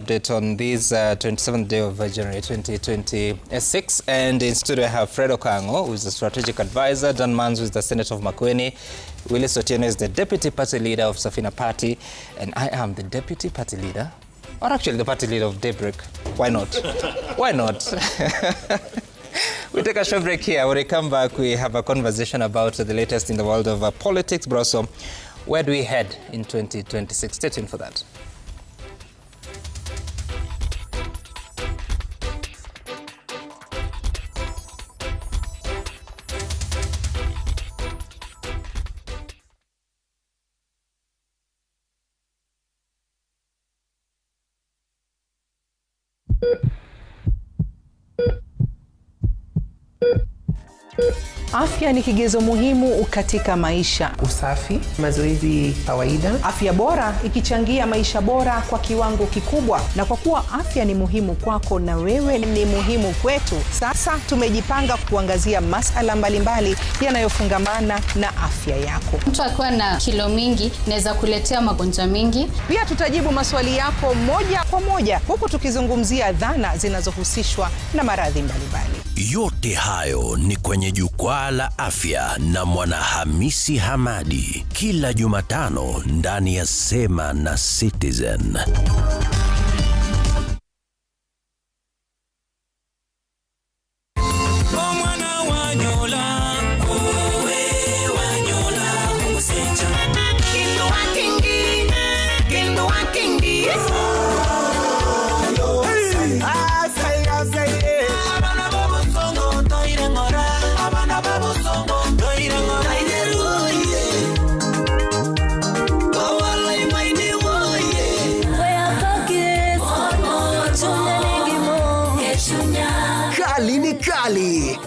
update on this 27th day of January 2026. And in studio I have Fred Okango, who is the strategic advisor, Dan Manz, who is the Senator of Makueni, Willis Otieno is the deputy party leader of Safina Party, and I am the deputy party leader, or actually the party leader of Daybreak. Why not? Why not? We take a short break here. When we come back, we have a conversation about the latest in the world of politics. But also, where do we head in 2026? Stay tuned for that. Afya ni kigezo muhimu katika maisha. Usafi, mazoezi kawaida. Afya bora ikichangia maisha bora kwa kiwango kikubwa. Na kwa kuwa afya ni muhimu kwako na wewe ni muhimu kwetu, sasa tumejipanga kuangazia masuala mbalimbali yanayofungamana na afya yako. Mtu akiwa na kilo mingi inaweza kuletea magonjwa mengi. Pia tutajibu maswali yako moja kwa moja, huku tukizungumzia dhana zinazohusishwa na maradhi mbalimbali. Yote hayo ni kwenye jukwaa la afya na Mwanahamisi Hamadi, kila Jumatano ndani ya Sema na Citizen.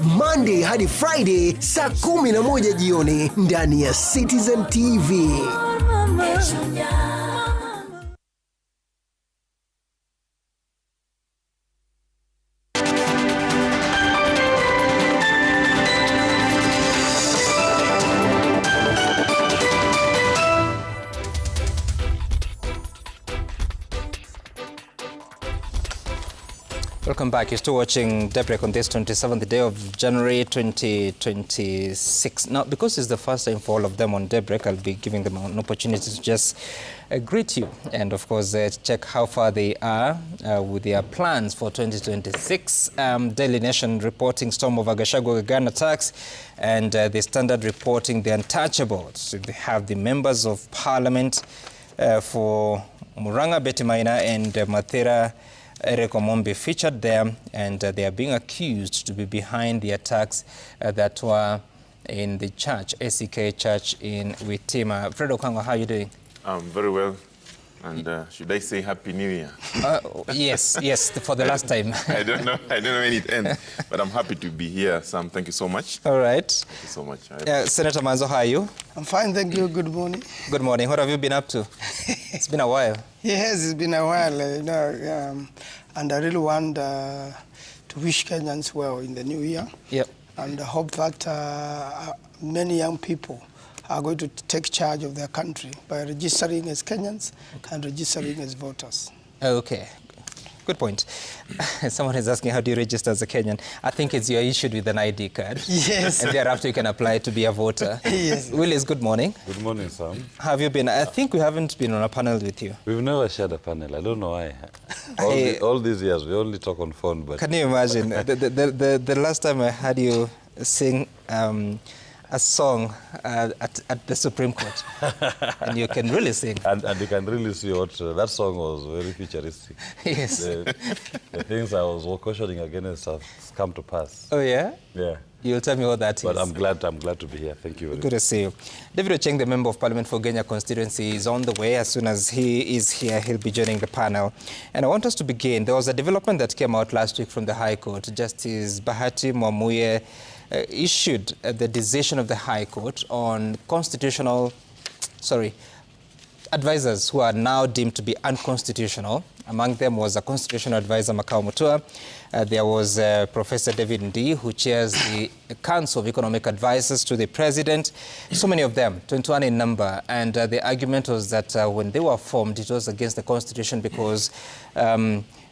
Monday hadi Friday saa 11 jioni ndani ya Citizen TV. Welcome back. You're still watching Daybreak on this 27th day of January 2026. Now, because it's the first time for all of them on Daybreak, I'll be giving them an opportunity to just greet you and, of course, check how far they are with their plans for 2026. Daily Nation reporting storm over Gachagua gun attacks, and the Standard reporting the untouchables. They have the members of Parliament for Muranga, Betty Maina, and Mathira Eric Omombi featured there, and they are being accused to be behind the attacks that were in the church, ACK Church in Witima. Fred Okango, how are you doing? Very well. And should I say Happy New Year? Yes, for the last time. I don't know when it ends, but I'm happy to be here, Sam. Thank you so much. All right. Thank you so much. Senator Manzo, how are you? I'm fine, thank you. Good morning. Good morning. What have you been up to? It's been a while. Yes, it's been a while, and I really want to wish Kenyans well in the new year. Yep. And I hope that many young people are going to take charge of their country by registering as Kenyans and registering as voters. Okay. Good point. Someone is asking, how do you register as a Kenyan? I think it's you're issued with an ID card. Yes. And thereafter you can apply to be a voter. Yes. Willis, good morning. Good morning, Sam. How have you been? I think we haven't been on a panel with you. We've never shared a panel. I don't know why. All these years, we only talk on phone. But can you imagine? the last time I had you sing a song at the Supreme Court, and you can really sing. And you can really see what that song was very futuristic. Yes. The things I was cautioning against have come to pass. Oh yeah? Yeah. You'll tell me what that is. But I'm glad to be here. Thank you very much. Good to see you. David Ocheng, the Member of Parliament for Genya constituency, is on the way. As soon as he is here, he'll be joining the panel. And I want us to begin. There was a development that came out last week from the High Court. Justice Bahati Mwamuye issued the decision of the High Court on advisors who are now deemed to be unconstitutional. Among them was a constitutional advisor, Makau Mutua. There was Professor David Ndii, who chairs the Council of Economic Advisors to the President. So many of them, 21 in number. And the argument was that when they were formed, it was against the Constitution because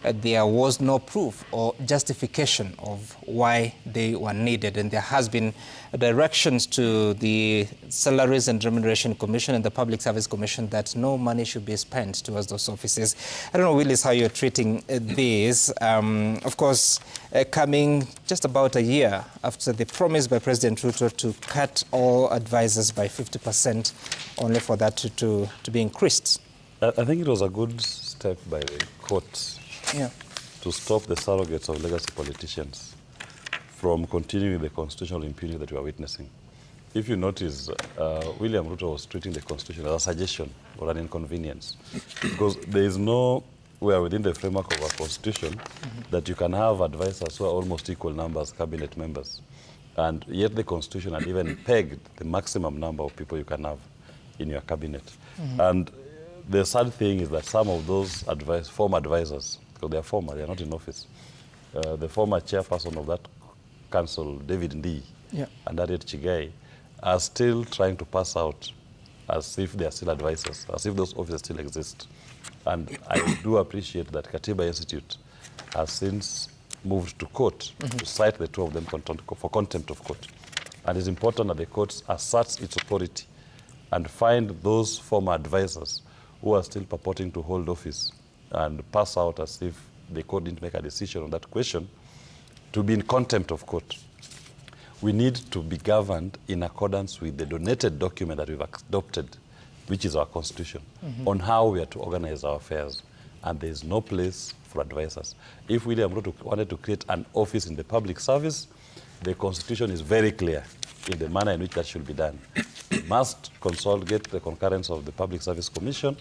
there was no proof or justification of why they were needed. And there has been directions to the Salaries and Remuneration Commission and the Public Service Commission that no money should be spent towards those offices. I don't know, Willis, how you're treating this. Of course, coming just about a year after the promise by President Ruto to cut all advisors by 50%, only for that to be increased. I think it was a good step by the courts to stop the surrogates of legacy politicians from continuing the constitutional impunity that we are witnessing. If you notice, William Ruto was treating the Constitution as a suggestion or an inconvenience, because there is nowhere within the framework of our Constitution that you can have advisors who are almost equal numbers, cabinet members. And yet the Constitution had even pegged the maximum number of people you can have in your cabinet. And the sad thing is that some of those former advisors, because they are former, they are not in office, the former chairperson of that council, David Ndii, and Harriet Chigai, are still trying to pass out as if they are still advisors, as if those offices still exist. And I do appreciate that Katiba Institute has since moved to court to cite the two of them for contempt of court. And it's important that the court asserts its authority and find those former advisors who are still purporting to hold office and pass out as if the court didn't make a decision on that question, to be in contempt of court. We need to be governed in accordance with the donated document that we've adopted, which is our Constitution, on how we are to organize our affairs. And there is no place for advisors. If William Ruto wanted to create an office in the public service, the Constitution is very clear in the manner in which that should be done. We must get the concurrence of the Public Service Commission.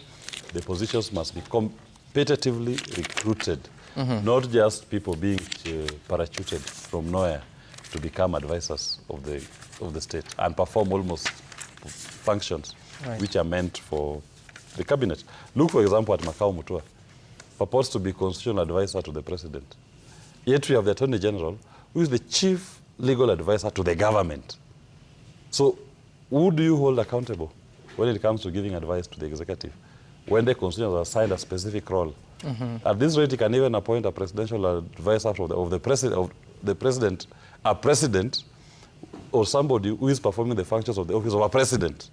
The positions must be competitively recruited, not just people being parachuted from nowhere to become advisors of the state and perform almost functions which are meant for the cabinet. Look, for example, at Makau Mutua, purports to be constitutional advisor to the president. Yet we have the Attorney General, who is the chief legal advisor to the government. So who do you hold accountable when it comes to giving advice to the executive, when the Constitution has assigned a specific role? At this rate, you can even appoint a presidential advisor of the president, a president, or somebody who is performing the functions of the office of a president.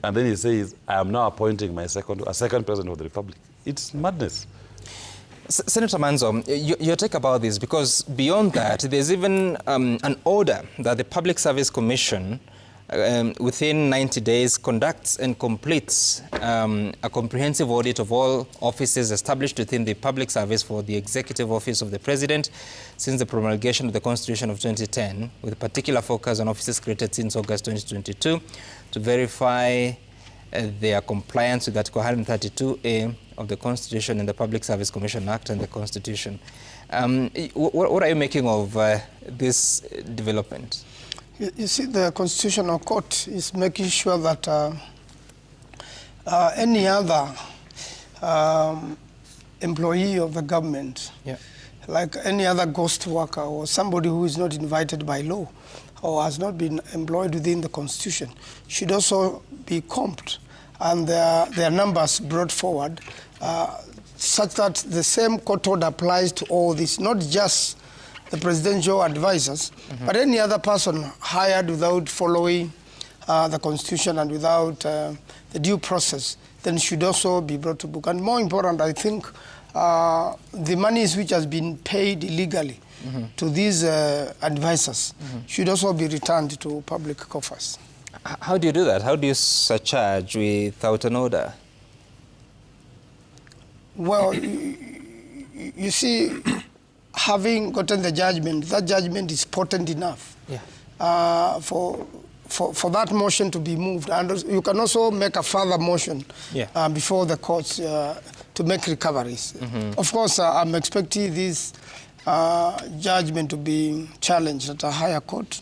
And then he says, I am now appointing a second president of the republic. It's madness. Senator Manzo, your take about this, because beyond that, there's even an order that the Public Service Commission within 90 days conducts and completes a comprehensive audit of all offices established within the public service for the Executive Office of the President since the promulgation of the Constitution of 2010, with a particular focus on offices created since August 2022 to verify their compliance with Article 132A of the Constitution and the Public Service Commission Act and the Constitution. What are you making of this development? You see, the Constitutional Court is making sure that any other employee of the government, like any other ghost worker or somebody who is not invited by law or has not been employed within the Constitution, should also be comped and their numbers brought forward such that the same court order applies to all this, not just the presidential advisors, but any other person hired without following the Constitution and without the due process, then should also be brought to book. And more important, I think, the monies which has been paid illegally to these advisors should also be returned to public coffers. How do you do that? How do you surcharge without an order? Well, you see, having gotten the judgment, that judgment is potent enough for that motion to be moved. And you can also make a further motion before the courts to make recoveries. Of course, I'm expecting this judgment to be challenged at a higher court,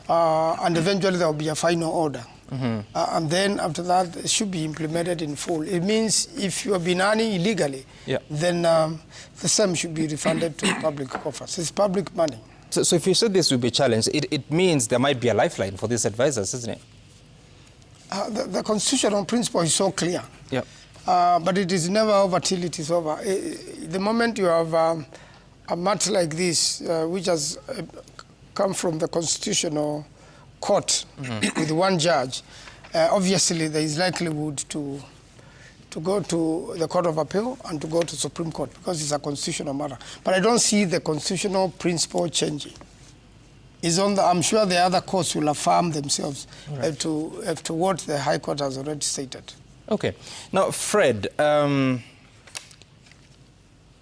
and eventually there will be a final order. And then after that, it should be implemented in full. It means if you have been earning illegally, then the same should be refunded to public coffers. It's public money. So if you said this will be challenged, it means there might be a lifeline for these advisors, isn't it? The constitutional principle is so clear. But it is never over till it is over. The moment you have a matter like this, which has come from the Constitutional Court with one judge, obviously there is likelihood to go to the Court of Appeal and to go to Supreme Court because it's a constitutional matter. But I don't see the constitutional principle changing. It's on I'm sure the other courts will affirm themselves to what the High Court has already stated. Okay. Now, Fred,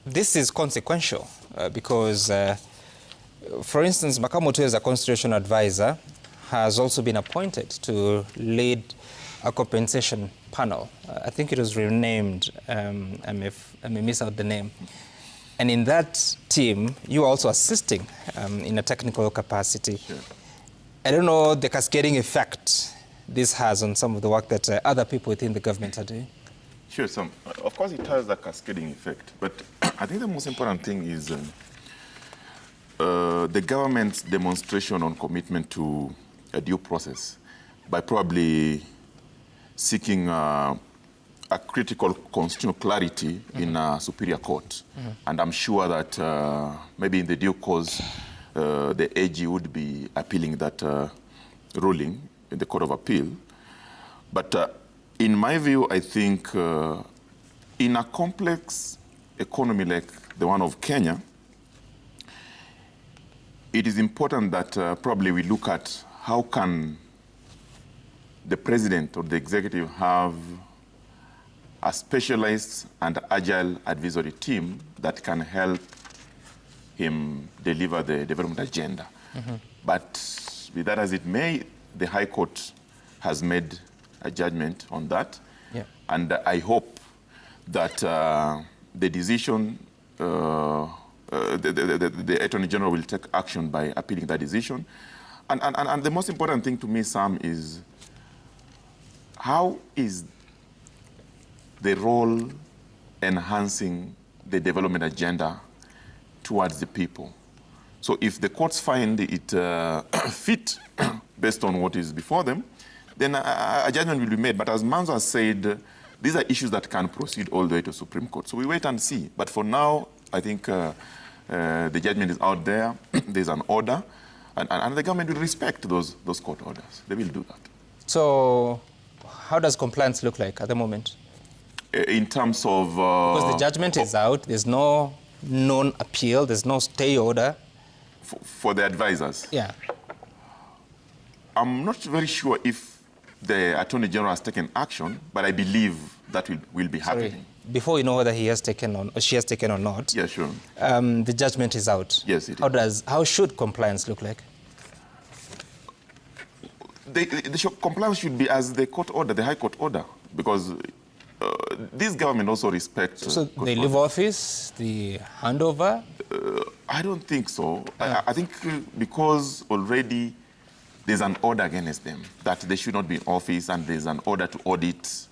this is consequential because, for instance, Makamoto as a constitutional advisor has also been appointed to lead a compensation panel. I think it was renamed, I may miss out the name. And in that team, you are also assisting in a technical capacity. Sure. I don't know the cascading effect this has on some of the work that other people within the government are doing. Sure, of course it has a cascading effect, but I think the most important thing is the government's demonstration on commitment to a due process by probably seeking a critical constitutional clarity in a superior court. And I'm sure that maybe in the due course, the AG would be appealing that ruling in the Court of Appeal. But in my view, I think in a complex economy like the one of Kenya, it is important that probably we look at how can the president or the executive have a specialized and agile advisory team that can help him deliver the development agenda. But be that as it may, the High Court has made a judgment on that. And I hope that the decision, the Attorney General will take action by appealing that decision. And the most important thing to me, Sam, is how is the role enhancing the development agenda towards the people? So if the courts find it fit based on what is before them, then a judgment will be made. But as Manzo has said, these are issues that can proceed all the way to Supreme Court. So we wait and see. But for now, I think the judgment is out there. There's an order. And the government will respect those court orders. They will do that. So how does compliance look like at the moment? In terms of... because the judgment is out, there's no known appeal, there's no stay order. For the advisors? Yeah. I'm not very sure if the Attorney General has taken action, but I believe that will be happening. Before we know whether he has taken on, or she has taken or not. Yeah, sure. The judgment is out. Yes, it is. How should compliance look like? The compliance should be as the court order, the High Court order, because this government also respects... So they leave office, the handover? I don't think so. I think because already there's an order against them that they should not be in office, and there's an order to audit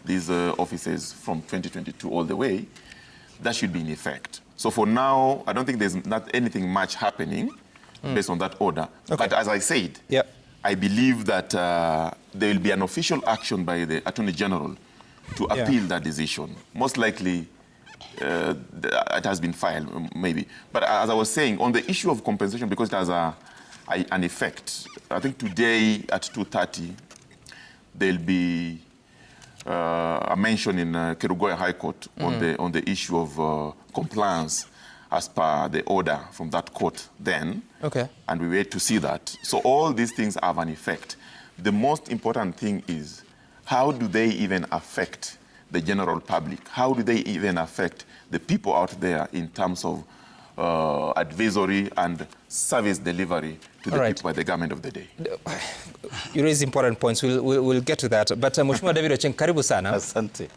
these offices from 2022 all the way, that should be in effect. So for now, I don't think there's not anything much happening based on that order. Okay. But as I said, I believe that there will be an official action by the Attorney General to appeal that decision. Most likely, it has been filed, maybe. But as I was saying, on the issue of compensation, because it has an effect, I think today at 2:30, there'll be a mention in Kerugoya High Court on the issue of compliance as per the order from that court then. Okay. And we wait to see that. So all these things have an effect. The most important thing is, how do they even affect the general public? How do they even affect the people out there in terms of advisory and service delivery to the people by the government of the day? You raise important points. We'll get to that. But Mheshimiwa David Ochieng, karibu sana. Asante.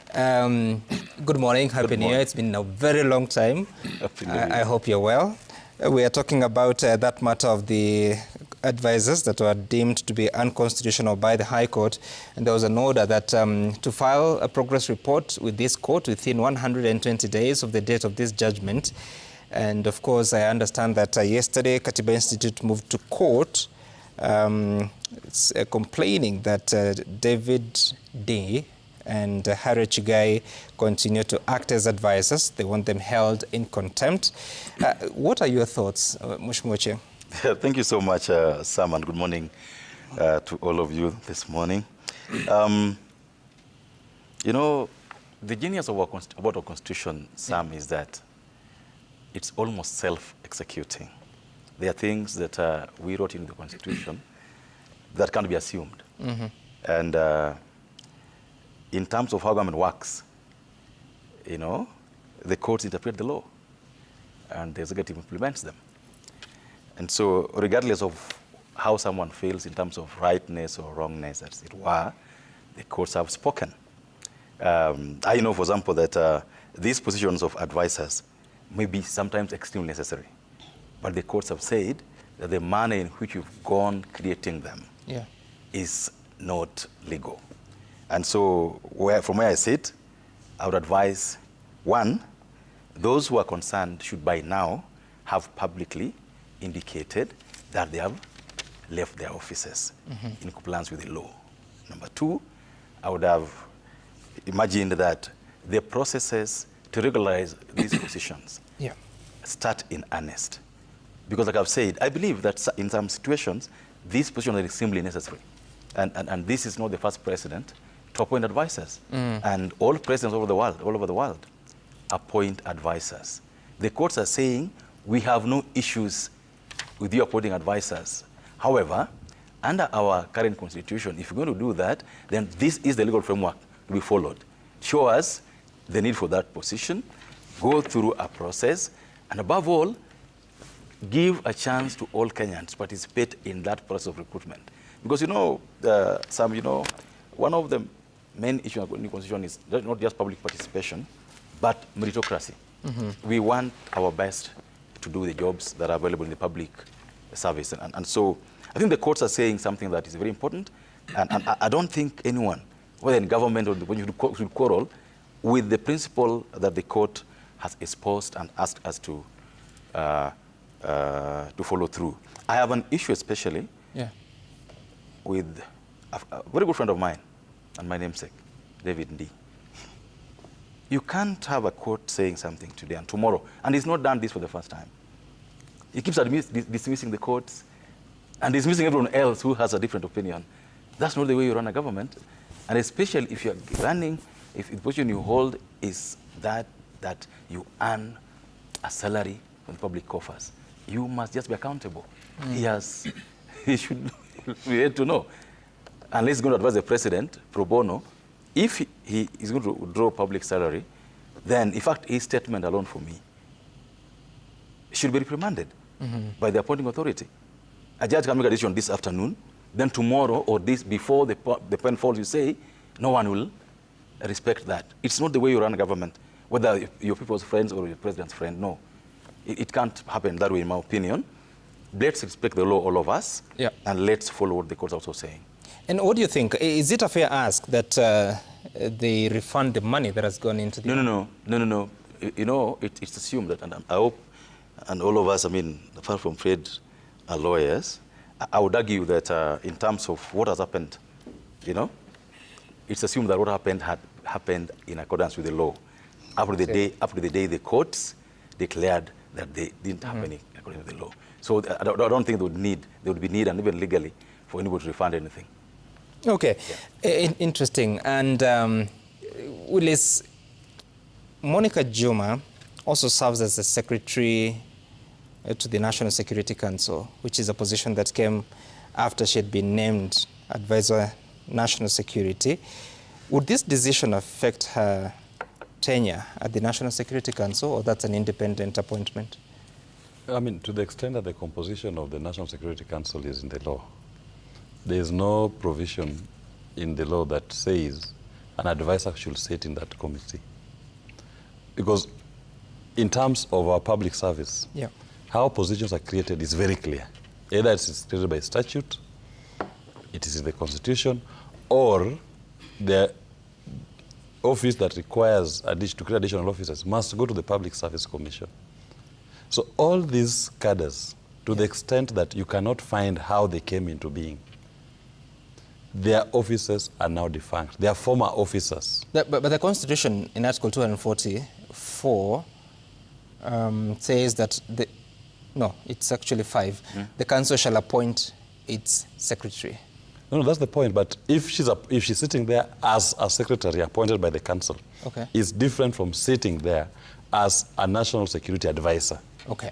Good morning. Happy New Year. It's been a very long time. I hope you're well. We are talking about that matter of the advisors that were deemed to be unconstitutional by the High Court, and there was an order that to file a progress report with this court within 120 days of the date of this judgment. And of course, I understand that yesterday Katiba Institute moved to court complaining that David D. and Harry Chigai continue to act as advisors. They want them held in contempt. What are your thoughts, Mheshimiwa? Thank you so much, Sam, and good morning to all of you this morning. You know, the genius of about our Constitution, Sam, is that it's almost self-executing. There are things that we wrote in the Constitution that can't be assumed. And in terms of how government works, you know, the courts interpret the law and the executive implements them. And so regardless of how someone feels in terms of rightness or wrongness, as it were, the courts have spoken. I know, for example, that these positions of advisors may be sometimes extremely necessary, but the courts have said that the manner in which you've gone creating them is not legal. And so from where I sit, I would advise, one, those who are concerned should by now have publicly indicated that they have left their offices in compliance with the law. Number two, I would have imagined that the processes to regularize these positions start in earnest. Because like I've said, I believe that in some situations, these positions are extremely necessary. And this is not the first president to appoint advisors. And all presidents all over the world appoint advisors. The courts are saying, we have no issues with you appointing advisors. However, under our current constitution, if you're going to do that, then this is the legal framework to be followed. Show us the need for that position, go through a process, and above all, give a chance to all Kenyans to participate in that process of recruitment. Because, you know, Sam, you know, one of the main issues of the new constitution is not just public participation, but meritocracy. We want our best to do the jobs that are available in the public service. And so I think the courts are saying something that is very important. And I don't think anyone, whether in government or when you should quarrel with the principle that the court has espoused and asked us to follow through. I have an issue especially with a very good friend of mine and my namesake, David D. You can't have a court saying something today and tomorrow, and he's not done this for the first time. He keeps dismissing the courts and dismissing everyone else who has a different opinion. That's not the way you run a government. And especially if you're running, if the position you hold is that you earn a salary from the public coffers, you must just be accountable. He should be able to know. Unless he's going to advise the president, pro bono, if he is going to withdraw public salary, then in fact his statement alone for me should be reprimanded by the appointing authority. A judge can make a decision this afternoon, then tomorrow or this before the pen falls, you say, no one will respect that. It's not the way you run a government, whether your people's friends or your president's friend, no. It can't happen that way, in my opinion. Let's respect the law, all of us, and let's follow what the court's also saying. And what do you think? Is it a fair ask that they refund the money that has gone into the... No. You know, it's assumed that, and I hope, and all of us, I mean, apart from Fred, are lawyers, I would argue that in terms of what has happened, you know, it's assumed that what happened had happened in accordance with the law. After the day the courts declared that they didn't happen according to the law. So I don't think there would be need, and even legally, for anybody to refund anything. Okay, interesting. And Willis, Monica Juma also serves as the secretary to the National Security Council, which is a position that came after she had been named advisor national security. Would this decision affect her tenure at the National Security Council, or that's an independent appointment? I mean, to the extent that the composition of the National Security Council is in the law, there is no provision in the law that says an advisor should sit in that committee. Because in terms of our public service, how positions are created is very clear. Either it's created by statute, it is in the Constitution, or the office that requires to create additional officers must go to the Public Service Commission. So all these cadres, to the extent that you cannot find how they came into being, their officers are now defunct. They are former officers. But the Constitution in Article 244 says that it's actually 5. The council shall appoint its secretary. No, that's the point. But if she's sitting there as a secretary appointed by the council, it's different from sitting there as a national security advisor. Okay.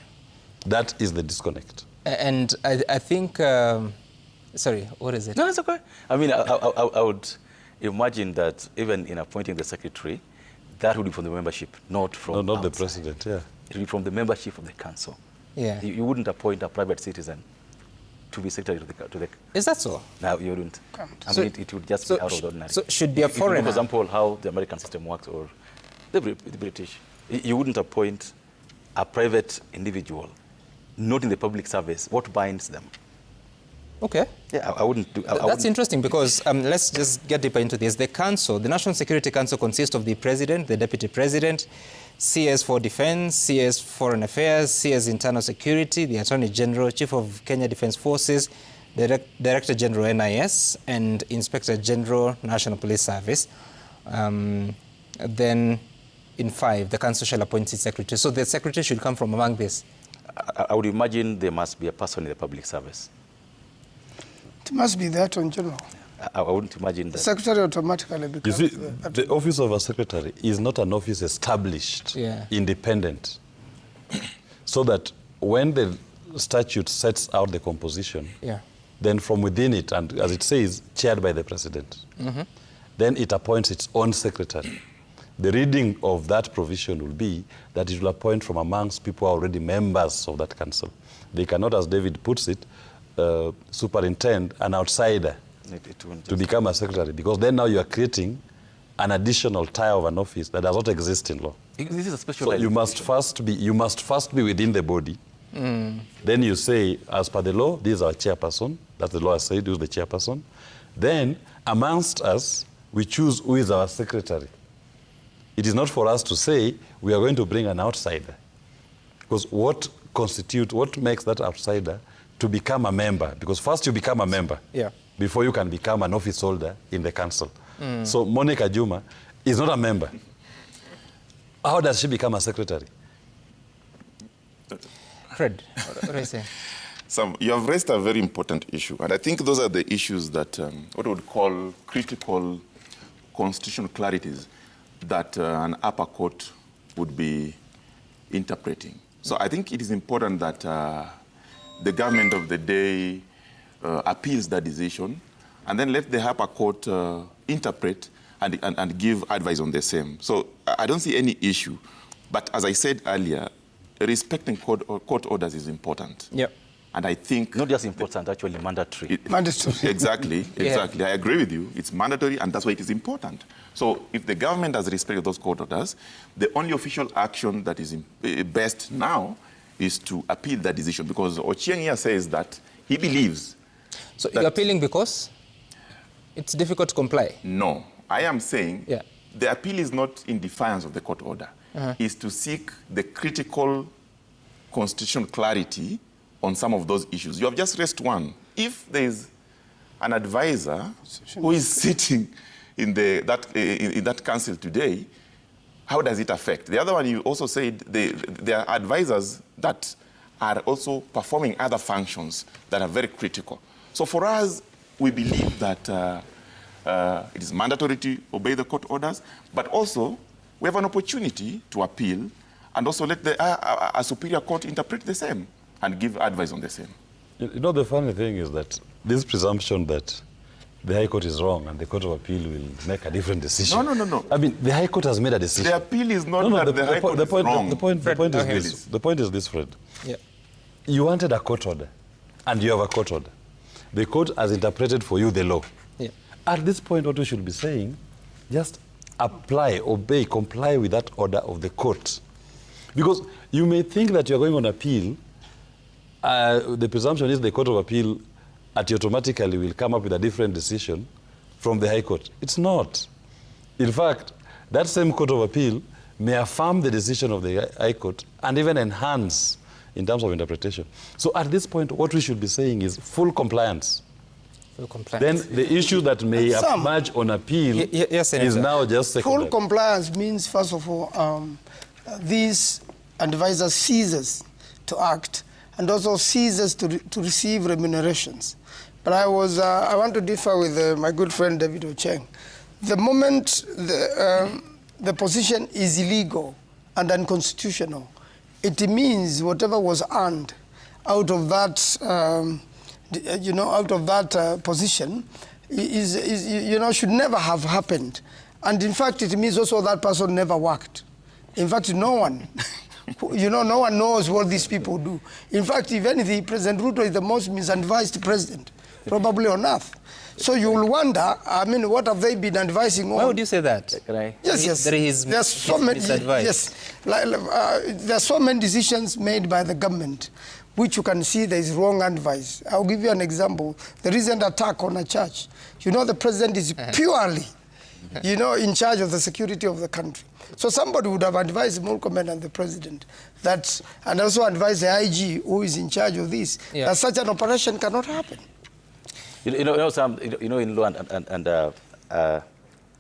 That is the disconnect. And I think, sorry, what is it? No, it's okay. I mean, I would imagine that even in appointing the secretary, that would be from the membership, not from not outside. the president, yeah. It would be from the membership of the council. Yeah. You wouldn't appoint a private citizen to be secretary to the... Is that so? No, you wouldn't. I mean, it would just be out of the ordinary. So should be a foreigner? For example, how the American system works or the British. You wouldn't appoint a private individual, not in the public service. What binds them? Okay. Yeah, I wouldn't do... That's interesting because let's just get deeper into this. The council, the National Security Council, consists of the president, the deputy president, CS for Defense, CS Foreign Affairs, CS Internal Security, the Attorney General, Chief of Kenya Defense Forces, Director General NIS, and Inspector General National Police Service. Then in 5, the council shall appoint its secretary. So the secretary should come from among this. I would imagine there must be a person in the public service. It must be the Attorney General. I wouldn't imagine that. The secretary automatically becomes... You see, the office of a secretary is not an office established, independent, so that when the statute sets out the composition, then from within it, and as it says, chaired by the president, then it appoints its own secretary. The reading of that provision will be that it will appoint from amongst people who are already members of that council. They cannot, as David puts it, superintend an outsider to become a secretary, because then now you are creating an additional tie of an office that does not exist in law. This is a special... So you must first be within the body. Then you say, as per the law, this is our chairperson. That's the law has said, who's the chairperson. Then, amongst us, we choose who is our secretary. It is not for us to say we are going to bring an outsider, because what makes that outsider to become a member? Because first you become a member before you can become an office holder in the council. So Monica Juma is not a member. How does she become a secretary? Fred, what do I say? Sam, you have raised a very important issue, and I think those are the issues that what I would call critical constitutional clarities that an upper court would be interpreting. So I think it is important that the government of the day appeals that decision, and then let the upper court interpret and give advice on the same. So I don't see any issue. But as I said earlier, respecting court orders is important. Yep. And I think... Not just important, actually mandatory. Mandatory. Exactly. I agree with you. It's mandatory, and that's why it is important. So if the government has respected those court orders, the only official action that is best now is to appeal that decision, because Ochieng here says that he believes... So you're appealing because it's difficult to comply? No. I am saying the appeal is not in defiance of the court order. It's to seek the critical constitutional clarity on some of those issues. You have just raised one. If there is an advisor who is sitting in that council today, how does it affect? The other one, you also said there are advisors that are also performing other functions that are very critical. So for us, we believe that it is mandatory to obey the court orders, but also we have an opportunity to appeal and also let a superior court interpret the same and give advice on the same. You know, the funny thing is that this presumption that the High Court is wrong and the Court of Appeal will make a different decision. No. I mean, the High Court has made a decision. The appeal is not that the High Court is wrong. The point is this, Fred. Yeah. You wanted a court order, and you have a court order. The court has interpreted for you the law. Yeah. At this point, what we should be saying, just apply, obey, comply with that order of the court. Because you may think that you're going on appeal, the presumption is the Court of Appeal automatically will come up with a different decision from the High Court. It's not. In fact, that same Court of Appeal may affirm the decision of the High Court and even enhance in terms of interpretation. So at this point, what we should be saying is full compliance. Full compliance. Then the issue that may emerge on appeal is now just secondary. Full compliance means, first of all, these advisors ceases to act and also ceases to receive remunerations. But I want to differ with my good friend David Ocheng. The moment the position is illegal and unconstitutional, it means whatever was earned out of that, position should never have happened. And in fact, it means also that person never worked. In fact, no one, no one knows what these people do. In fact, if anything, President Ruto is the most misadvised president, probably on earth. So you'll wonder, I mean, what have they been advising on? Why would you say that? Yes. There's so many, there are so many decisions made by the government which you can see there is wrong advice. I'll give you an example. The recent attack on a church. The president is purely, in charge of the security of the country. So somebody would have advised Murkomen and the president that, and also advised the IG who is in charge of this, that such an operation cannot happen. Sam, in law, and I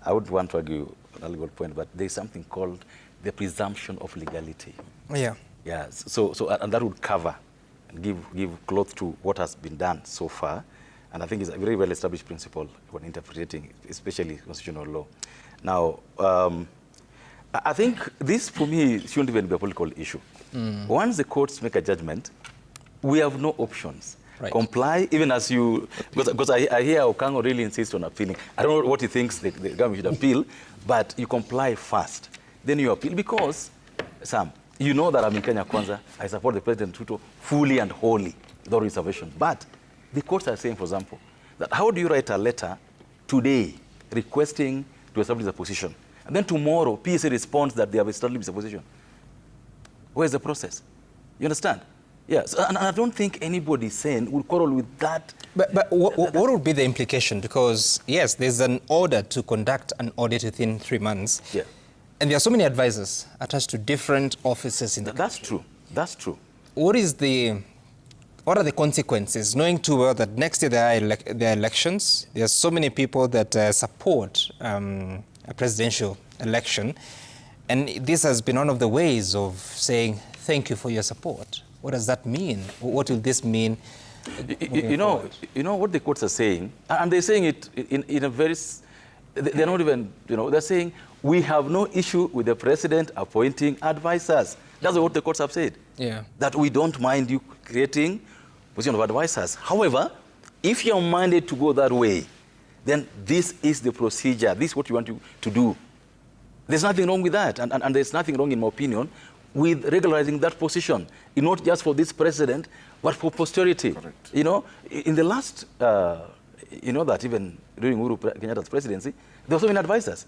would want to argue a legal point, but there's something called the presumption of legality. Yeah. So and that would cover and give cloth to what has been done so far, and I think it's a very well-established principle when interpreting, especially constitutional law. Now, I think this, for me, shouldn't even be a political issue. Once the courts make a judgment, we have no options. Right. Comply, even as you, because I hear Okango really insist on appealing. I don't know what he thinks the government should appeal, but you comply first. Then you appeal, because, Sam, you know that I'm in Kenya Kwanza. I support the President Ruto fully and wholly, without reservation. But the courts are saying, for example, that how do you write a letter today requesting to establish a position, and then tomorrow PSA responds that they have established a position? Where's the process? You understand? Yes, and I don't think anybody saying will quarrel with that. But what would be the implication? Because, yes, there's an order to conduct an audit within 3 months. Yeah. And there are so many advisors attached to different offices in the country. That's true. That's true. What are the consequences, knowing too well that next year there are elections? There are so many people that support a presidential election. And this has been one of the ways of saying, thank you for your support. What does that mean? What will this mean? You know what the courts are saying, and they're saying it in a very, they're not even, they're saying we have no issue with the president appointing advisors. That's what the courts have said. Yeah. That we don't mind you creating position of advisors. However, if you're minded to go that way, then this is the procedure. This is what you want to do. There's nothing wrong with that, and there's nothing wrong, in my opinion, with regularizing that position, not just for this president, but for posterity. Correct. In the last, that even during Uhuru Kenyatta's presidency, there were so many advisors.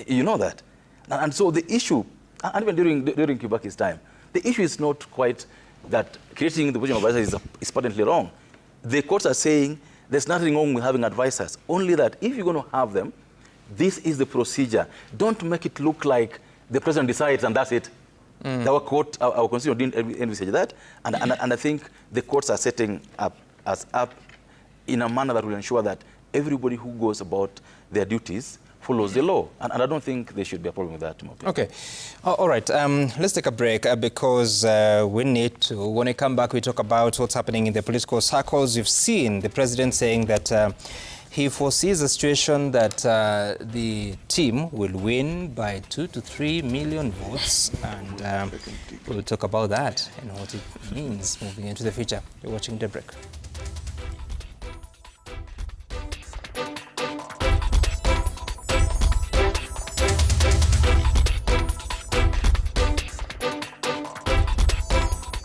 You know that. And so the issue, and even during Kibaki's time, the issue is not quite that creating the position of advisors is patently wrong. The courts are saying there's nothing wrong with having advisors, only that if you're going to have them, this is the procedure. Don't make it look like the president decides and that's it. Our constitution didn't envisage that, and I think the courts are setting us up in a manner that will ensure that everybody who goes about their duties follows the law, and I don't think there should be a problem with that. Okay, all right. Let's take a break because we need to. When we come back, we talk about what's happening in the political circles. You've seen the president saying that he foresees a situation that the team will win by 2 to 3 million votes, and we'll talk about that and what it means moving into the future. You're watching Daybreak.